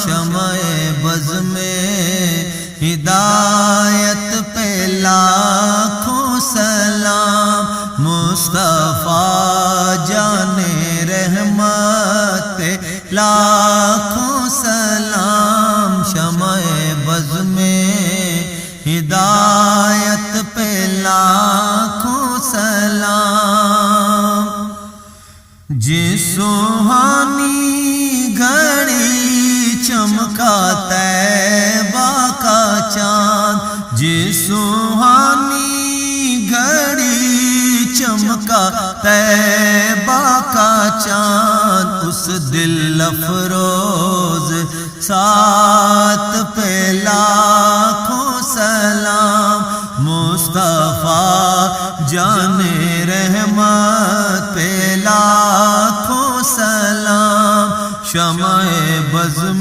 شمع بز میں ہدایت پہ لاکھوں سلام، مصطفیٰ جان رحمت پہ لاکھوں سلام، شمع بز میں ہدایت پہ لاکھوں سلام۔ جس سوہانی گھڑی چمکا طیبہ کا چاند، جس سوہانی گھڑی چمکا طیبہ کا چاند، اس دل افروز